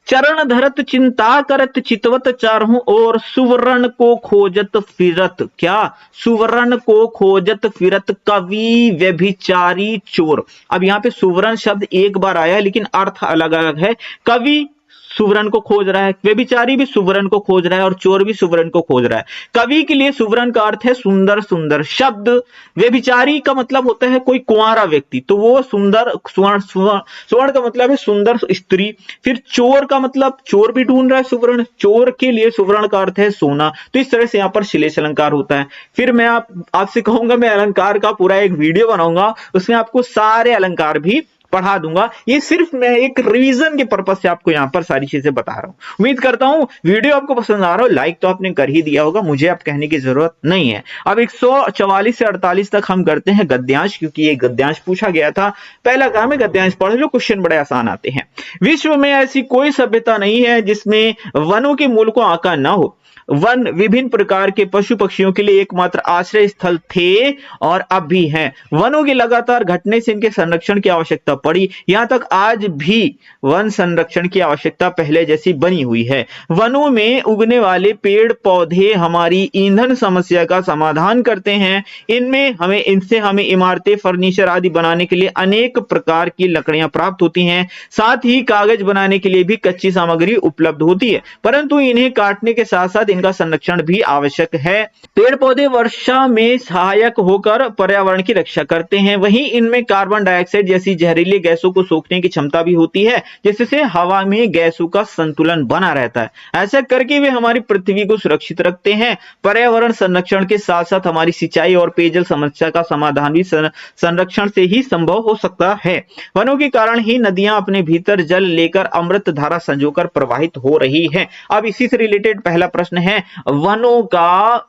चरण धरत चिंता करत चितवत चारहूं और सुवर्ण को खोजत फिरत। क्या, सुवर्ण को खोजत फिरत कवि व्यभिचारी चोर। अब यहाँ पे सुवर्ण शब्द एक बार आया है लेकिन अर्थ अलग अलग है। कवि सुवर्ण को खोज रहा है, व्यभिचारी भी सुवर्ण को खोज रहा है, और चोर भी सुवर्ण को खोज रहा है। कवि के लिए सुवर्ण का अर्थ है सुंदर सुंदर शब्द। व्यभिचारी का मतलब होता है कोई कुंवारा व्यक्ति, तो वो सुंदर स्वर्ण का मतलब है सुंदर स्त्री। फिर चोर का मतलब चोर भी ढूंढ रहा है सुवर्ण, चोर के लिए सुवर्ण का अर्थ है सोना। तो इस तरह से यहाँ पर श्लेष अलंकार होता है। फिर मैं आपसे कहूंगा मैं अलंकार का पूरा एक वीडियो बनाऊंगा, उसमें आपको सारे अलंकार भी पढ़ा दूंगा। ये सिर्फ मैं एक रिवीजन के पर्पज से आपको यहाँ पर सारी चीजें बता रहा हूं। उम्मीद करता हूं वीडियो आपको पसंद आ रहा हो। लाइक तो आपने कर ही दिया होगा, मुझे आप कहने की जरूरत नहीं है। अब 144 से 48 तक हम करते हैं गद्यांश, क्योंकि ये गद्यांश पूछा गया था। पहला काम है गद्यांश पढ़ लो, क्वेश्चन बड़े आसान आते हैं। विश्व में ऐसी कोई सभ्यता नहीं है जिसमें वनों के मूल को आंका न हो। वन विभिन्न प्रकार के पशु पक्षियों के लिए एकमात्र आश्रय स्थल थे और अब भी हैं। वनों के लगातार घटने से इनके संरक्षण की आवश्यकता पड़ी। यहां तक आज भी वन संरक्षण की आवश्यकता पहले जैसी बनी हुई है। वनों में उगने वाले पेड़ पौधे हमारी ईंधन समस्या का समाधान करते हैं। इनसे हमें इमारतें, फर्नीचर आदि बनाने के लिए अनेक प्रकार की लकड़ियां प्राप्त होती हैं। साथ ही कागज बनाने के लिए भी कच्ची सामग्री उपलब्ध होती है, परंतु इन्हें काटने के साथ साथ इनका संरक्षण भी आवश्यक है। पेड़ पौधे वर्षा में सहायक होकर पर्यावरण की रक्षा करते हैं। वहीं इनमें कार्बन डाइऑक्साइड जैसी जहरीली गैसों को सोखने की क्षमता भी होती है, जिससे हवा में गैसों का संतुलन बना रहता है। ऐसा करके वे हमारी पृथ्वी को सुरक्षित रखते हैं। पर्यावरण संरक्षण के साथ साथ हमारी सिंचाई और पेयजल समस्या का समाधान भी संरक्षण से ही संभव हो सकता है। वनों के कारण ही नदियां अपने भीतर जल लेकर अमृत धारा संजोकर प्रवाहित हो रही है। अब इसी से रिलेटेड पहला प्रश्न है, वनों का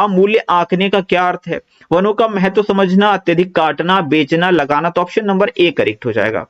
मूल्य आंकने का क्या अर्थ है। वनों का महत्व समझना, अत्यधिक काटना, बेचना, लगाना। तो ऑप्शन नंबर ए करेक्ट हो जाएगा।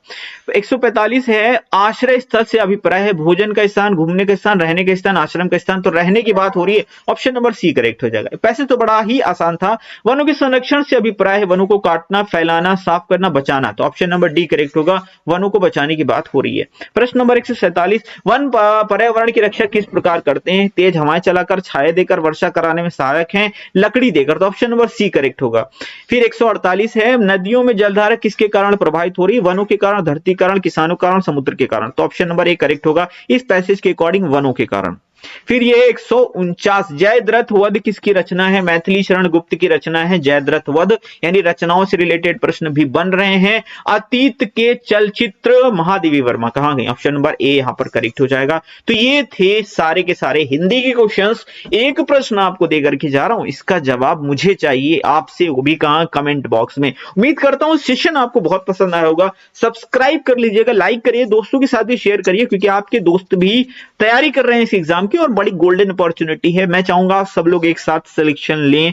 145 है, आश्रय स्थल से अभिप्राय है भोजन का स्थान, घूमने का स्थान, रहने का स्थान, आश्रम का स्थान। तो रहने की बात हो रही है, ऑप्शन नंबर सी करेक्ट हो जाएगा। पैसे तो बड़ा ही आसान था। वनों के संरक्षण से अभिप्राय है वनों को काटना, फैलाना, साफ करना, बचाना। तो ऑप्शन नंबर डी करेक्ट होगा, वनों को बचाने की बात हो रही है। प्रश्न नंबर 147, वन पर्यावरण की रक्षा किस प्रकार करते हैं। तेज हवाएं चलाकर, छाया देकर, वर्षा कराने में सहायक हैं, लकड़ी देकर। तो ऑप्शन नंबर सी करेक्ट होगा। फिर 148 है, नदियों में जलधारा किसके कारण प्रभावित हो रही है। वनों के कारण, धरती कारण, किसानों के कारण, समुद्र के कारण। तो ऑप्शन नंबर ए करेक्ट होगा, इस पैसेज के अकॉर्डिंग वनों के कारण। फिर ये 149, जयद्रथ वध किसकी रचना है। मैथिली शरण गुप्त की रचना है जयद्रथ वध। यानी रचनाओं से रिलेटेड प्रश्न भी बन रहे हैं। अतीत के चलचित्र महादेवी वर्मा कहां गए। ऑप्शन नंबर ए यहां पर करेक्ट हो जाएगा। तो ये थे सारे के सारे हिंदी के क्वेश्चंस। एक प्रश्न आपको देकर के जा रहा हूं, इसका जवाब मुझे चाहिए आपसे, वो भी कहां, कमेंट बॉक्स में। उम्मीद करता हूं सेशन आपको बहुत पसंद आया होगा। सब्सक्राइब कर लीजिएगा, लाइक करिए, दोस्तों के साथ भी शेयर करिए, क्योंकि आपके दोस्त भी तैयारी कर रहे हैं इस एग्जाम और बड़ी गोल्डन अपॉर्चुनिटी है। मैं चाहूंगा सब लोग एक साथ सिलेक्शन लें।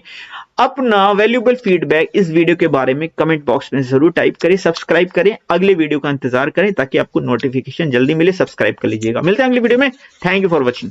अपना वैल्यूएबल फीडबैक इस वीडियो के बारे में कमेंट बॉक्स में जरूर टाइप करें। सब्सक्राइब करें, अगले वीडियो का इंतजार करें ताकि आपको नोटिफिकेशन जल्दी मिले। सब्सक्राइब कर लीजिएगा। मिलते हैं अगले वीडियो में। Thank you for watching.